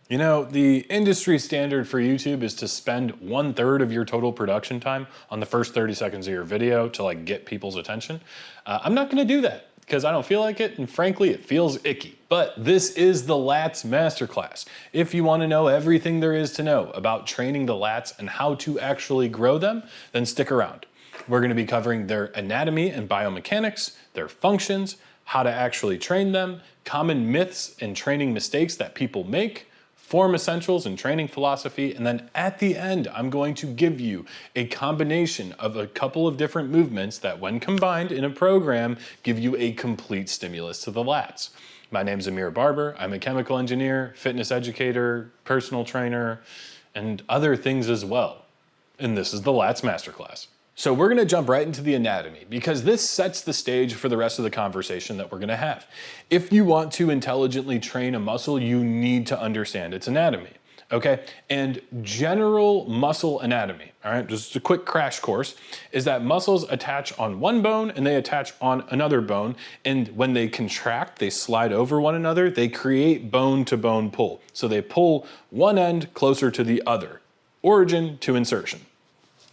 You know, the industry standard for YouTube is to spend 1/3 of your total production time on the first 30 seconds of your video to like get people's attention. I'm not gonna do that because I don't feel like it, and frankly, it feels icky. But this is the LATS Masterclass. If you wanna know everything there is to know about training the LATS and how to actually grow them, then stick around. We're gonna be covering their anatomy and biomechanics, their functions, how to actually train them, common myths and training mistakes that people make, form essentials and training philosophy, and then at the end, I'm going to give you a combination of a couple of different movements that when combined in a program, give you a complete stimulus to the lats. My name's Amir Barber. I'm a chemical engineer, fitness educator, personal trainer, and other things as well. And this is the LATS Masterclass. So we're gonna jump right into the anatomy because this sets the stage for the rest of the conversation that we're gonna have. If you want to intelligently train a muscle, you need to understand its anatomy, okay? And general muscle anatomy, all right, just a quick crash course, is that muscles attach on one bone and they attach on another bone. And when they contract, they slide over one another, they create bone-to-bone pull. So they pull one end closer to the other, origin to insertion.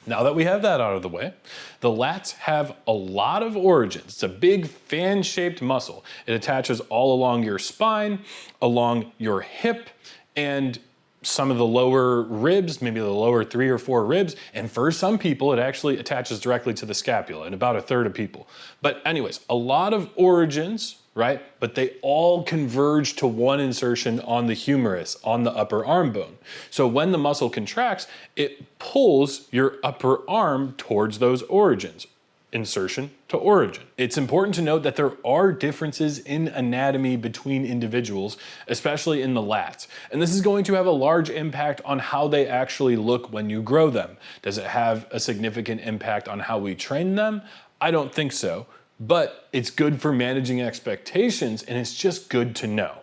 Now that we have that out of the way, the lats have a lot of origins. It's a big fan-shaped muscle. It attaches all along your spine, along your hip, and some of the lower ribs, maybe the lower 3 or 4 ribs, and for some people, it actually attaches directly to the scapula, in about 1/3 of people. But anyways, a lot of origins, right? But they all converge to one insertion on the humerus, on the upper arm bone. So when the muscle contracts, it pulls your upper arm towards those origins. Insertion to origin. It's important to note that there are differences in anatomy between individuals, especially in the lats. And this is going to have a large impact on how they actually look when you grow them. Does it have a significant impact on how we train them? I don't think so, but it's good for managing expectations and it's just good to know.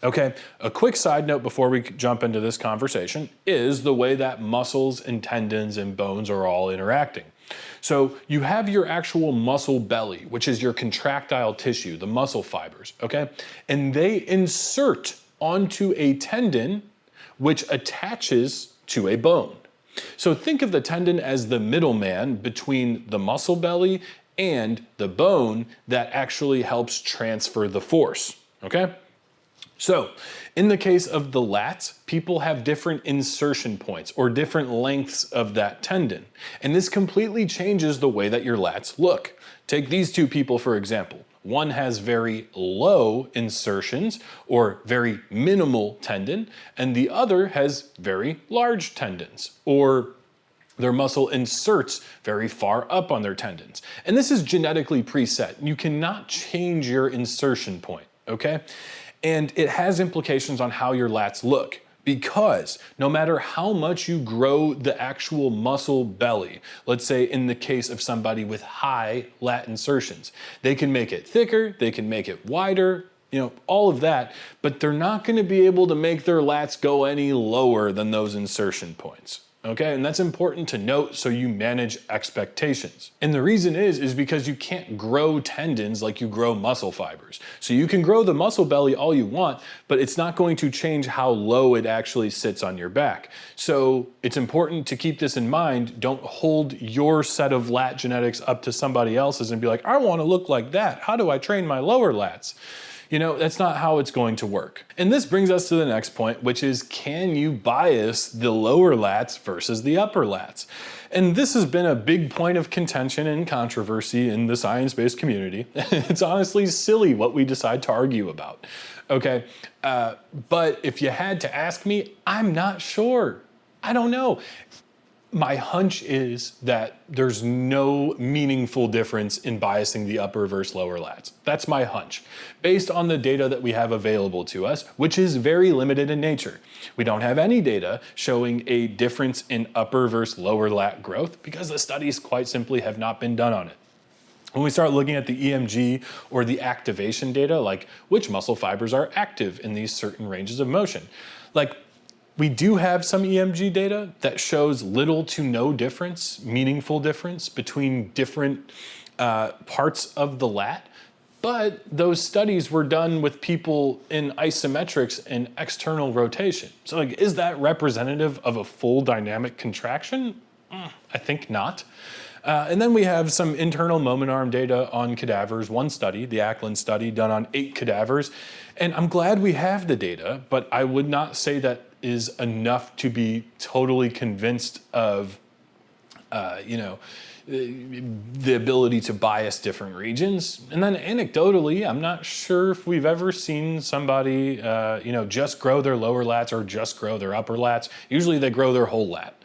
Okay, a quick side note before we jump into this conversation is the way that muscles and tendons and bones are all interacting. So you have your actual muscle belly, which is your contractile tissue, the muscle fibers, okay? And they insert onto a tendon which attaches to a bone. So think of the tendon as the middleman between the muscle belly and the bone that actually helps transfer the force, okay? So, in the case of the lats, people have different insertion points or different lengths of that tendon. And this completely changes the way that your lats look. Take these two people, for example. One has very low insertions or very minimal tendon, and the other has very large tendons, or their muscle inserts very far up on their tendons. And this is genetically preset. You cannot change your insertion point, okay? And it has implications on how your lats look because no matter how much you grow the actual muscle belly, let's say in the case of somebody with high lat insertions, they can make it thicker, they can make it wider, you know, all of that, but they're not gonna be able to make their lats go any lower than those insertion points. Okay, and that's important to note so you manage expectations. And the reason is because you can't grow tendons like you grow muscle fibers. So you can grow the muscle belly all you want, but it's not going to change how low it actually sits on your back. So it's important to keep this in mind. Don't hold your set of lat genetics up to somebody else's and be like, I want to look like that. How do I train my lower lats? You know, that's not how it's going to work. And this brings us to the next point, which is, can you bias the lower lats versus the upper lats? And this has been a big point of contention and controversy in the science-based community. It's honestly silly what we decide to argue about, okay? But if you had to ask me, I'm not sure. I don't know. My hunch is that there's no meaningful difference in biasing the upper versus lower lats. That's my hunch, based on the data that we have available to us, which is very limited in nature. We don't have any data showing a difference in upper versus lower lat growth because the studies quite simply have not been done on it. When we start looking at the EMG or the activation data, like which muscle fibers are active in these certain ranges of motion, like we do have some EMG data that shows little to no difference, meaningful difference between different parts of the lat, But those studies were done with people in isometrics and external rotation. So like, is that representative of a full dynamic contraction? I think not. And then we have some internal moment arm data on cadavers. One study, the Ackland study, done on 8 cadavers. And I'm glad we have the data, but I would not say that is enough to be totally convinced of, the ability to bias different regions. And then anecdotally, I'm not sure if we've ever seen somebody, just grow their lower lats or just grow their upper lats. Usually they grow their whole lat.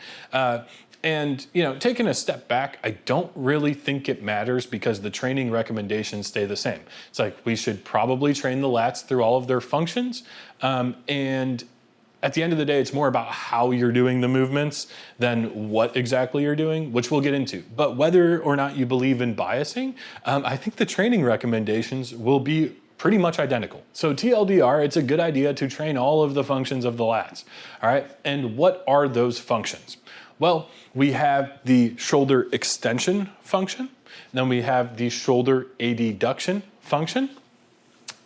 And taking a step back, I don't really think it matters because the training recommendations stay the same. It's like we should probably train the lats through all of their functions. And at the end of the day, it's more about how you're doing the movements than what exactly you're doing, which we'll get into. But whether or not you believe in biasing, I think the training recommendations will be pretty much identical. So TLDR, it's a good idea to train all of the functions of the lats, all right? And what are those functions? Well, we have the shoulder extension function, then we have the shoulder adduction function,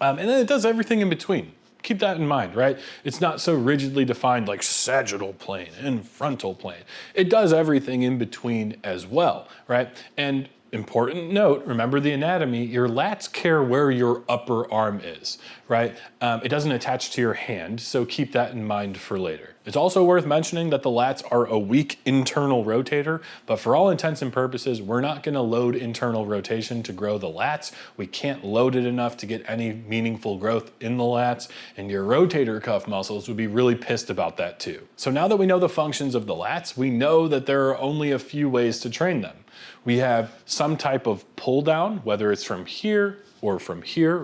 and then it does everything in between. Keep that in mind, right? It's not so rigidly defined like sagittal plane and frontal plane. It does everything in between as well, right? And important note, remember the anatomy, your lats care where your upper arm is, right? It doesn't attach to your hand, so keep that in mind for later. It's also worth mentioning that the lats are a weak internal rotator, but for all intents and purposes, we're not gonna load internal rotation to grow the lats. We can't load it enough to get any meaningful growth in the lats, and your rotator cuff muscles would be really pissed about that too. So now that we know the functions of the lats, we know that there are only a few ways to train them. We have some type of pull down, whether it's from here or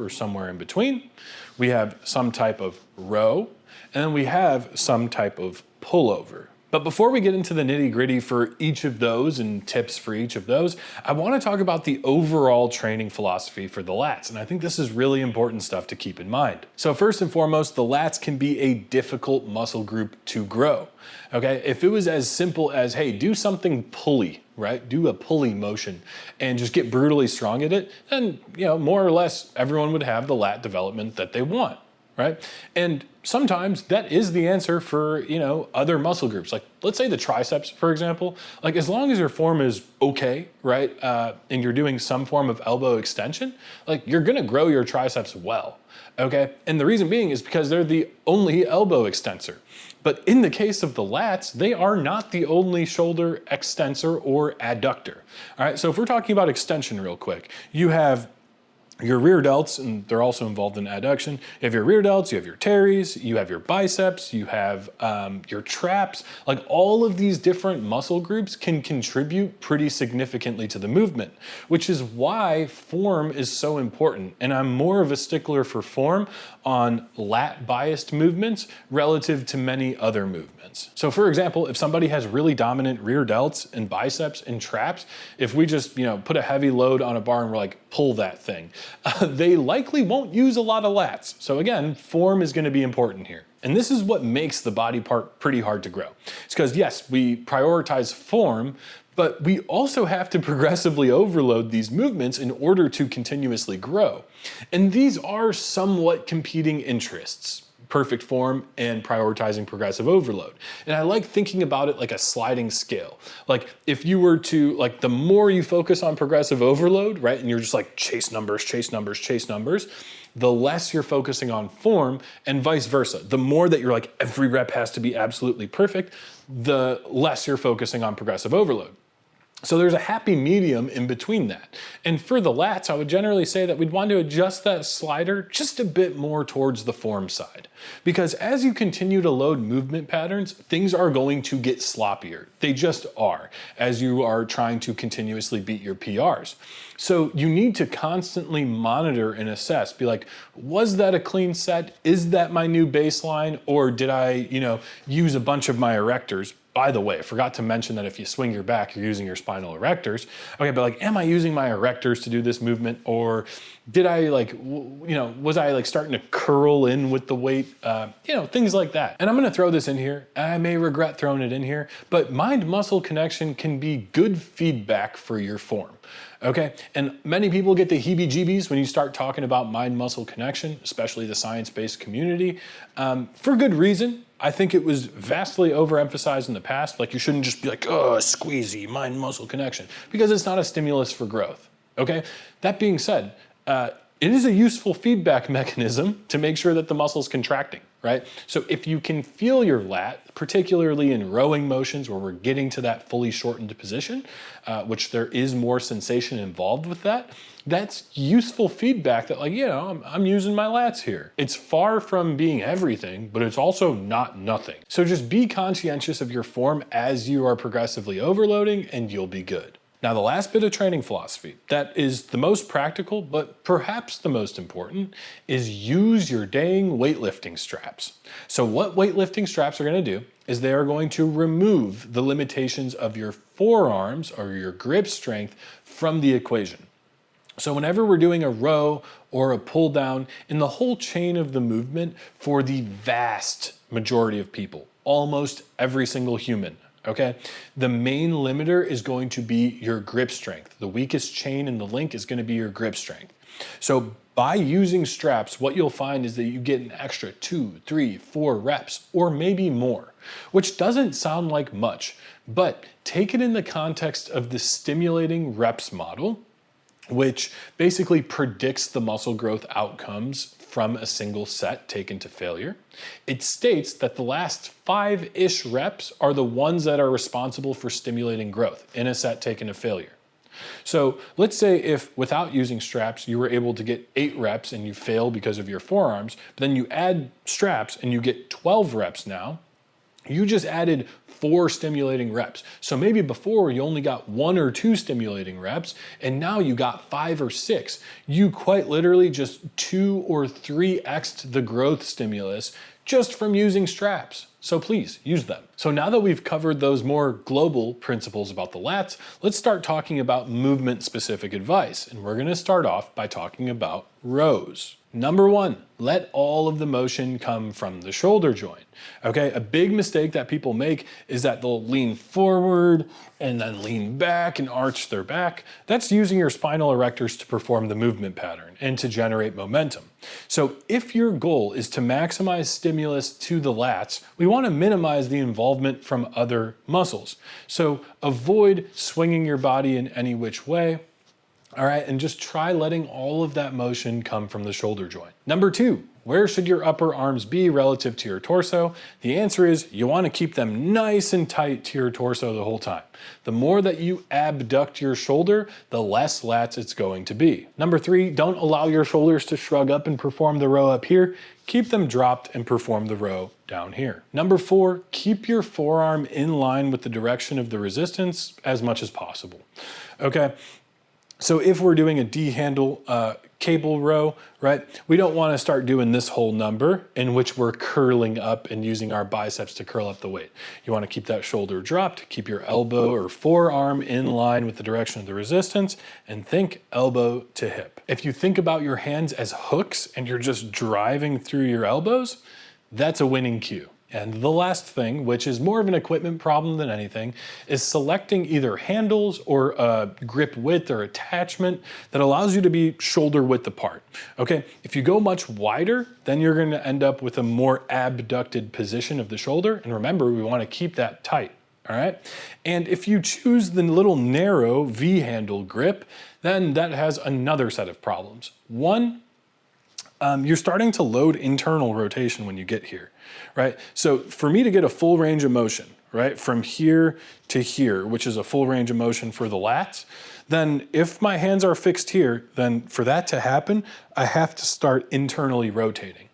somewhere in between. We have some type of row, and then we have some type of pullover. But before we get into the nitty gritty for each of those and tips for each of those, I want to talk about the overall training philosophy for the lats. And I think this is really important stuff to keep in mind. So first and foremost, the lats can be a difficult muscle group to grow. Okay, if it was as simple as, hey, do something pulley, right? Do a pulley motion and just get brutally strong at it, then, more or less everyone would have the lat development that they want, right? And sometimes that is the answer for, other muscle groups. Like let's say the triceps, for example, like as long as your form is okay, right? And you're doing some form of elbow extension, like you're gonna grow your triceps well, okay? And the reason being is because they're the only elbow extensor. But in the case of the lats, they are not the only shoulder extensor or adductor. All right, so if we're talking about extension real quick, you have your rear delts, and they're also involved in adduction. You have your rear delts, you have your teres, you have your biceps, you have your traps. Like all of these different muscle groups can contribute pretty significantly to the movement, which is why form is so important. And I'm more of a stickler for form on lat biased movements relative to many other movements. So for example, if somebody has really dominant rear delts and biceps and traps, if we just put a heavy load on a bar and we're like, pull that thing, they likely won't use a lot of lats. So again, form is gonna be important here. And this is what makes the body part pretty hard to grow. It's because yes, we prioritize form, but we also have to progressively overload these movements in order to continuously grow. And these are somewhat competing interests, perfect form and prioritizing progressive overload. And I like thinking about it like a sliding scale. Like if you were to, like the more you focus on progressive overload, right, and you're just like chase numbers, the less you're focusing on form, and vice versa. The more that you're like every rep has to be absolutely perfect, the less you're focusing on progressive overload. So there's a happy medium in between that. And for the lats, I would generally say that we'd want to adjust that slider just a bit more towards the form side. Because as you continue to load movement patterns, things are going to get sloppier. They just are, as you are trying to continuously beat your PRs. So you need to constantly monitor and assess, be like, was that a clean set? Is that my new baseline? Or did I, use a bunch of my erectors? by the way, I forgot to mention that if you swing your back, you're using your spinal erectors. Okay, but like, am I using my erectors to do this movement? Or did I like, was I like starting to curl in with the weight? Things like that. And I'm gonna throw this in here. I may regret throwing it in here, but mind-muscle connection can be good feedback for your form. Okay, and many people get the heebie-jeebies when you start talking about mind-muscle connection, especially the science-based community, for good reason. I think it was vastly overemphasized in the past. Like, you shouldn't just be like, oh, squeezy, mind-muscle connection, because it's not a stimulus for growth, okay? That being said, it is a useful feedback mechanism to make sure that the muscle's contracting, right? So if you can feel your lat, particularly in rowing motions where we're getting to that fully shortened position, which there is more sensation involved with that, that's useful feedback that like, I'm using my lats here. It's far from being everything, but it's also not nothing. So just be conscientious of your form as you are progressively overloading and you'll be good. Now, the last bit of training philosophy that is the most practical, but perhaps the most important, is use your dang weightlifting straps. So what weightlifting straps are gonna do is they are going to remove the limitations of your forearms or your grip strength from the equation. So whenever we're doing a row or a pull down in the whole chain of the movement for the vast majority of people, almost every single human, okay? The main limiter is going to be your grip strength. The weakest chain in the link is gonna be your grip strength. So by using straps, what you'll find is that you get an extra 2, 3, 4 reps, or maybe more, which doesn't sound like much, but take it in the context of the stimulating reps model, which basically predicts the muscle growth outcomes from a single set taken to failure. It states that the last 5-ish reps are the ones that are responsible for stimulating growth in a set taken to failure. So let's say if without using straps, you were able to get 8 reps and you fail because of your forearms, but then you add straps and you get 12 reps now, you just added 4 stimulating reps. So maybe before you only got 1 or 2 stimulating reps, and now you got 5 or 6. You quite literally just 2 or 3x'd the growth stimulus just from using straps. So please use them. So now that we've covered those more global principles about the lats, let's start talking about movement specific advice. And we're gonna start off by talking about rows. Number 1, let all of the motion come from the shoulder joint. Okay, a big mistake that people make is that they'll lean forward and then lean back and arch their back. That's using your spinal erectors to perform the movement pattern and to generate momentum. So if your goal is to maximize stimulus to the lats, we want to minimize the involvement from other muscles. So avoid swinging your body in any which way. All right, and just try letting all of that motion come from the shoulder joint. Number 2, where should your upper arms be relative to your torso? The answer is you want to keep them nice and tight to your torso the whole time. The more that you abduct your shoulder, the less lats it's going to be. Number 3, don't allow your shoulders to shrug up and perform the row up here. Keep them dropped and perform the row down here. Number 4, keep your forearm in line with the direction of the resistance as much as possible. Okay. So if we're doing a D-handle cable row, right, we don't want to start doing this whole number in which we're curling up and using our biceps to curl up the weight. You want to keep that shoulder dropped, keep your elbow or forearm in line with the direction of the resistance, and think elbow to hip. If you think about your hands as hooks and you're just driving through your elbows, that's a winning cue. And the last thing, which is more of an equipment problem than anything, is selecting either handles or a grip width or attachment that allows you to be shoulder width apart. Okay, if you go much wider, then you're going to end up with a more abducted position of the shoulder. And remember, we want to keep that tight. All right, and if you choose the little narrow V-handle grip, then that has another set of problems. One, you're starting to load internal rotation when you get here, right? So for me to get a full range of motion, right, from here to here, which is a full range of motion for the lats, then if my hands are fixed here, then for that to happen, I have to start internally rotating.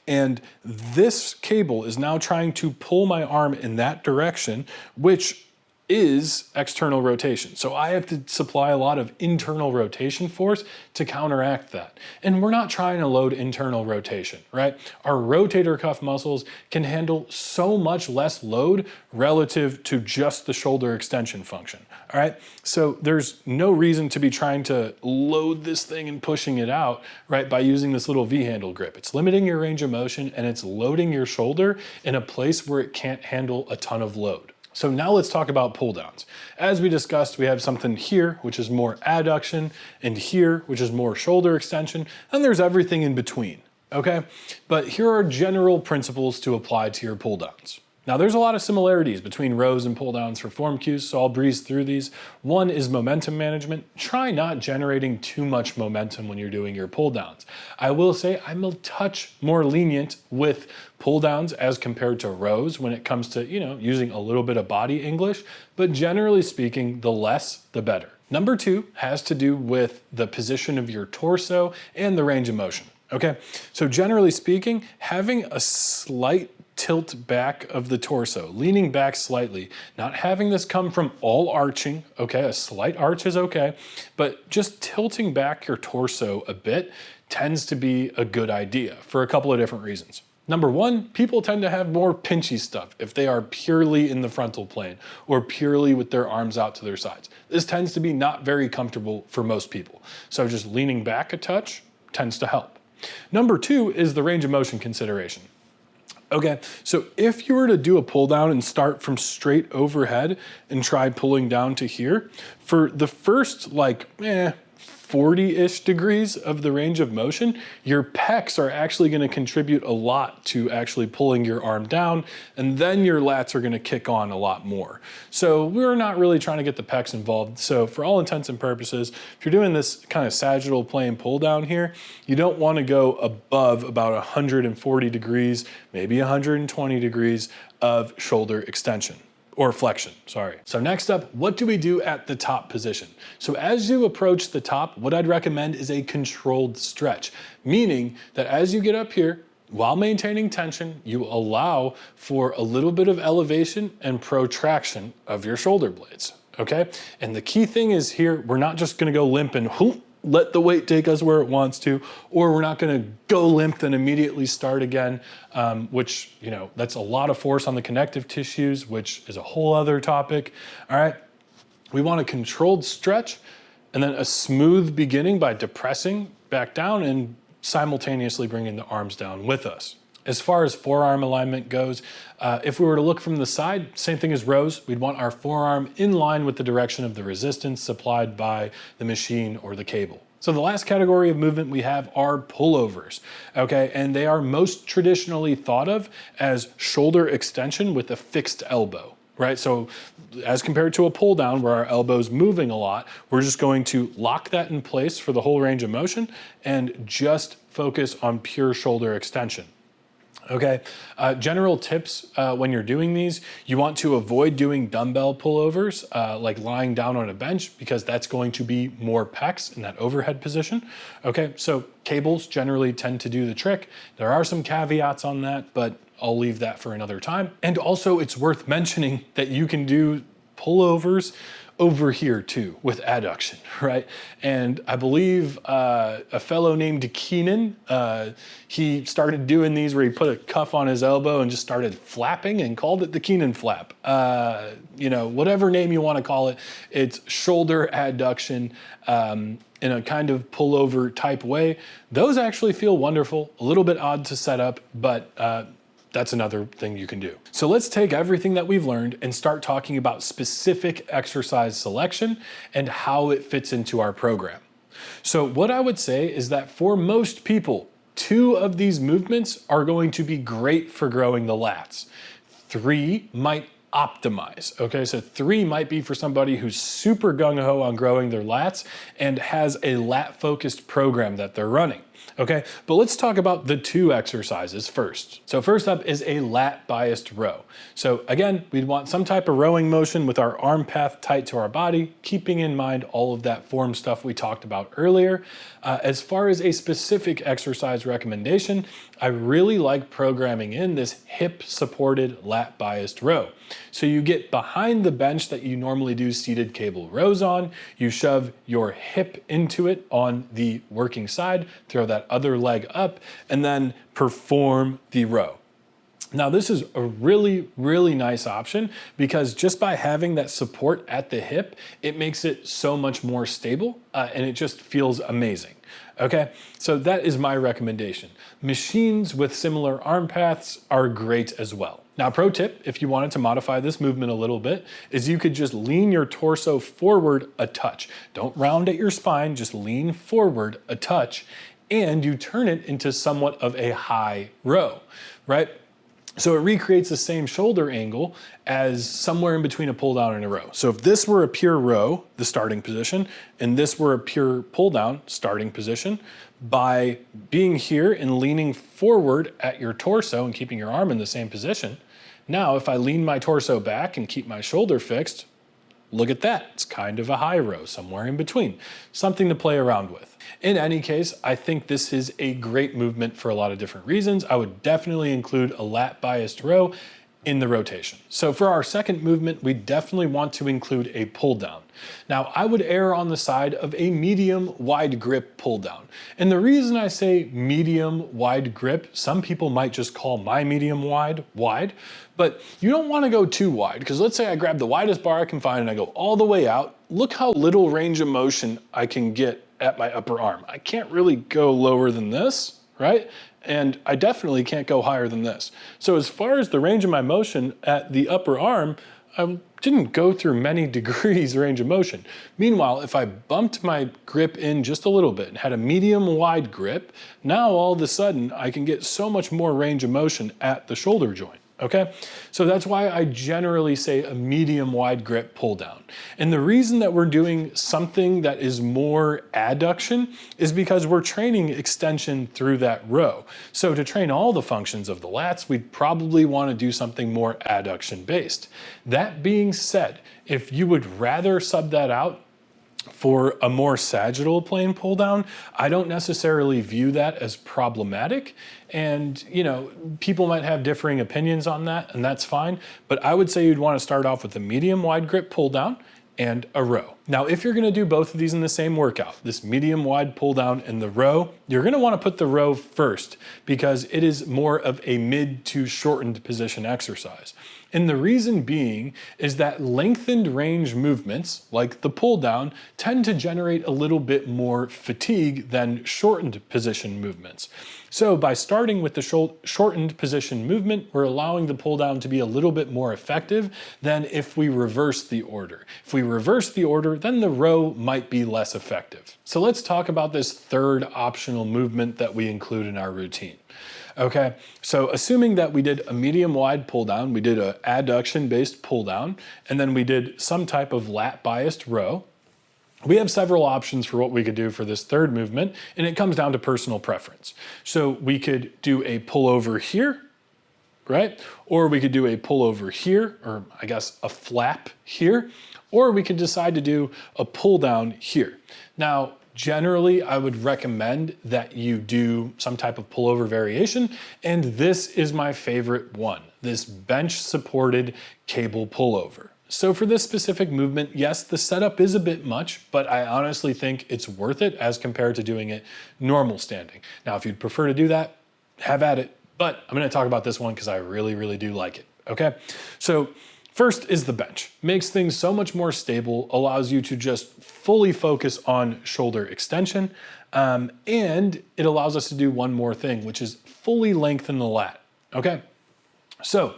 And this cable is now trying to pull my arm in that direction, which is external rotation. So I have to supply a lot of internal rotation force to counteract that. And we're not trying to load internal rotation, right? Our rotator cuff muscles can handle so much less load relative to just the shoulder extension function, all right? So there's no reason to be trying to load this thing and pushing it out, right, by using this little V-handle grip. It's limiting your range of motion and it's loading your shoulder in a place where it can't handle a ton of load. So now let's talk about pull downs. As we discussed, we have something here, which is more adduction, and here, which is more shoulder extension, and there's everything in between, okay? But here are general principles to apply to your pull downs. Now there's a lot of similarities between rows and pull downs for form cues, so I'll breeze through these. One is momentum management. Try not generating too much momentum when you're doing your pull downs. I will say I'm a touch more lenient with pull downs as compared to rows when it comes to, using a little bit of body English, but generally speaking, the less, the better. Number two has to do with the position of your torso and the range of motion, okay? So generally speaking, having a slight tilt back of the torso, leaning back slightly, not having this come from all arching, okay? A slight arch is okay, but just tilting back your torso a bit tends to be a good idea for a couple of different reasons. Number one, people tend to have more pinchy stuff if they are purely in the frontal plane or purely with their arms out to their sides. This tends to be not very comfortable for most people. So just leaning back a touch tends to help. Number two is the range of motion consideration. Okay, so if you were to do a pull down and start from straight overhead and try pulling down to here, for the first 40-ish degrees of the range of motion, your pecs are actually going to contribute a lot to actually pulling your arm down, and then your lats are going to kick on a lot more. So we're not really trying to get the pecs involved. So for all intents and purposes, if you're doing this kind of sagittal plane pull down here, you don't want to go above about 140 degrees, maybe 120 degrees of shoulder extension. Or flexion, sorry. So next up, what do we do at the top position? So as you approach the top, what I'd recommend is a controlled stretch, meaning that as you get up here, while maintaining tension, you allow for a little bit of elevation and protraction of your shoulder blades, okay? And the key thing is here, we're not just gonna go limp and whoop, let the weight take us where it wants to, or we're not gonna go limp and immediately start again, which, that's a lot of force on the connective tissues, which is a whole other topic, all right? We want a controlled stretch and then a smooth beginning by depressing back down and simultaneously bringing the arms down with us. As far as forearm alignment goes, if we were to look from the side, same thing as rows, we'd want our forearm in line with the direction of the resistance supplied by the machine or the cable. So the last category of movement we have are pullovers, okay? And they are most traditionally thought of as shoulder extension with a fixed elbow, right? So as compared to a pull down where our elbow's moving a lot, we're just going to lock that in place for the whole range of motion and just focus on pure shoulder extension. Okay, general tips when you're doing these, you want to avoid doing dumbbell pullovers, like lying down on a bench, because that's going to be more pecs in that overhead position. Okay, so cables generally tend to do the trick. There are some caveats on that, but I'll leave that for another time. And also it's worth mentioning that you can do pullovers over here too with adduction, right? And I believe a fellow named Keenan, he started doing these where he put a cuff on his elbow and just started flapping and called it the Keenan flap. Whatever name you want to call it, it's shoulder adduction in a kind of pullover type way. Those actually feel wonderful, a little bit odd to set up, but that's another thing you can do. So let's take everything that we've learned and start talking about specific exercise selection and how it fits into our program. So what I would say is that for most people, 2 of these movements are going to be great for growing the lats. 3 might optimize, okay? So 3 might be for somebody who's super gung-ho on growing their lats and has a lat-focused program that they're running. Okay, but let's talk about the two exercises first. So first up is a lat biased row. So again, we'd want some type of rowing motion with our arm path tight to our body, keeping in mind all of that form stuff we talked about earlier. As far as a specific exercise recommendation, I really like programming in this hip supported lat biased row. So you get behind the bench that you normally do seated cable rows on, you shove your hip into it on the working side, throw that other leg up, and then perform the row. Now this is a really, really nice option because just by having that support at the hip, it makes it so much more stable and it just feels amazing. Okay, so that is my recommendation. Machines with similar arm paths are great as well. Now, pro tip, if you wanted to modify this movement a little bit, is you could just lean your torso forward a touch. Don't round at your spine, just lean forward a touch, and you turn it into somewhat of a high row, right? So it recreates the same shoulder angle as somewhere in between a pull down and a row. So if this were a pure row, the starting position, and this were a pure pull down, starting position, by being here and leaning forward at your torso and keeping your arm in the same position, now if I lean my torso back and keep my shoulder fixed, look at that, it's kind of a high row, somewhere in between. Something to play around with. In any case, I think this is a great movement for a lot of different reasons. I would definitely include a lat biased row in the rotation. So for our second movement, we definitely want to include a pull down. Now, I would err on the side of a medium wide grip pull down. And the reason I say medium wide grip, some people might just call my medium wide, but you don't want to go too wide, because let's say I grab the widest bar I can find and I go all the way out. Look how little range of motion I can get at my upper arm. I can't really go lower than this, right? And I definitely can't go higher than this. So as far as the range of my motion at the upper arm, I didn't go through many degrees range of motion. Meanwhile, if I bumped my grip in just a little bit and had a medium wide grip, now all of a sudden I can get so much more range of motion at the shoulder joint. Okay, so that's why I generally say a medium wide grip pull down. And the reason that we're doing something that is more adduction is because we're training extension through that row. So to train all the functions of the lats, we'd probably want to do something more adduction based. That being said, if you would rather sub that out for a more sagittal plane pull down, I don't necessarily view that as problematic. And, you know, people might have differing opinions on that, and that's fine. But I would say you'd want to start off with a medium wide grip pull down and a row. Now, if you're going to do both of these in the same workout, this medium wide pull down and the row, you're going to want to put the row first because it is more of a mid to shortened position exercise. And the reason being is that lengthened range movements, like the pull down, tend to generate a little bit more fatigue than shortened position movements. So by starting with the shortened position movement, we're allowing the pull down to be a little bit more effective than if we reverse the order. If we reverse the order, then the row might be less effective. So let's talk about this third optional movement that we include in our routine. Okay, so assuming that we did a medium wide pull down, we did an adduction based pull down, and then we did some type of lat biased row, we have several options for what we could do for this third movement, and it comes down to personal preference. So we could do a pullover here, right? Or we could do a pullover here, or I guess a flap here, or we could decide to do a pull down here. Now, generally, I would recommend that you do some type of pullover variation, and this is my favorite one, this bench-supported cable pullover. So for this specific movement, yes, the setup is a bit much, but I honestly think it's worth it as compared to doing it normal standing. Now, if you'd prefer to do that, have at it, but I'm gonna talk about this one because I really, really do like it, okay? So first is the bench. Makes things so much more stable, allows you to just fully focus on shoulder extension, and it allows us to do one more thing, which is fully lengthen the lat, okay? So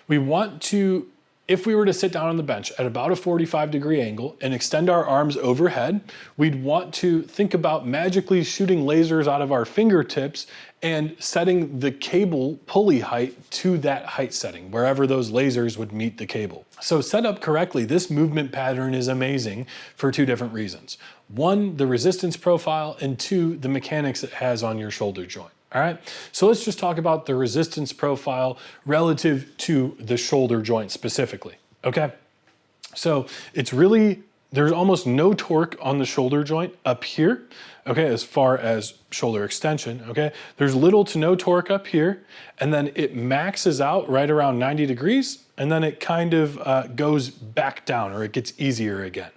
we want to If we were to sit down on the bench at about a 45-degree angle and extend our arms overhead, we'd want to think about magically shooting lasers out of our fingertips and setting the cable pulley height to that height setting, wherever those lasers would meet the cable. So set up correctly, this movement pattern is amazing for two different reasons. One, the resistance profile, and two, the mechanics it has on your shoulder joint. All right, so let's just talk about the resistance profile relative to the shoulder joint specifically, okay? So there's almost no torque on the shoulder joint up here, okay, as far as shoulder extension, okay? There's little to no torque up here, and then it maxes out right around 90 degrees, and then it kind of goes back down, or it gets easier again.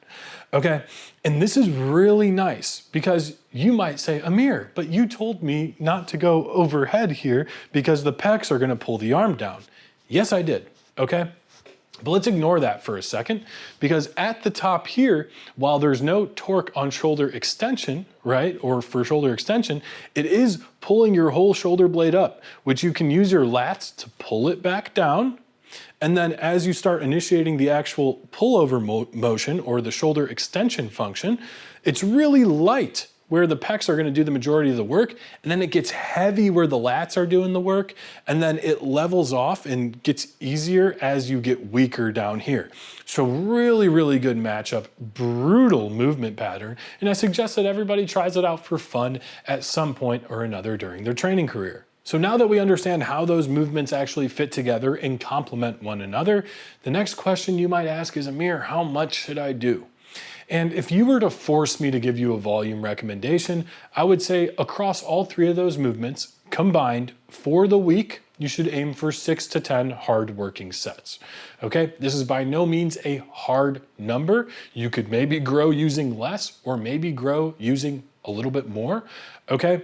Okay, and this is really nice because you might say, Amir, but you told me not to go overhead here because the pecs are gonna pull the arm down. Yes, I did, okay? But let's ignore that for a second, because at the top here, while there's no torque on shoulder extension, right, or for shoulder extension, it is pulling your whole shoulder blade up, which you can use your lats to pull it back down. And then as you start initiating the actual pullover motion or the shoulder extension function, it's really light where the pecs are going to do the majority of the work, and then it gets heavy where the lats are doing the work, and then it levels off and gets easier as you get weaker down here. So really, really good matchup, brutal movement pattern, and I suggest that everybody tries it out for fun at some point or another during their training career. So now that we understand how those movements actually fit together and complement one another, the next question you might ask is, Amir, how much should I do? And if you were to force me to give you a volume recommendation, I would say across all three of those movements combined for the week, you should aim for 6 to 10 hard working sets. Okay, this is by no means a hard number. You could maybe grow using less or maybe grow using a little bit more, okay?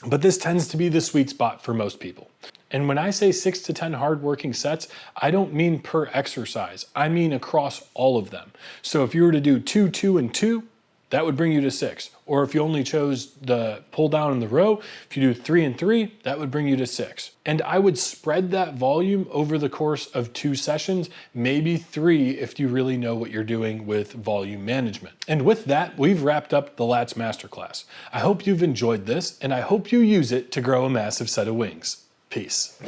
But this tends to be the sweet spot for most people. And when I say 6 to 10 hard working sets, I don't mean per exercise. I mean across all of them. So if you were to do 2, 2, and 2, that would bring you to 6. Or if you only chose the pull down in the row, if you do 3 and 3, that would bring you to 6. And I would spread that volume over the course of 2 sessions, maybe 3 if you really know what you're doing with volume management. And with that, we've wrapped up the LATS Masterclass. I hope you've enjoyed this, and I hope you use it to grow a massive set of wings. Peace.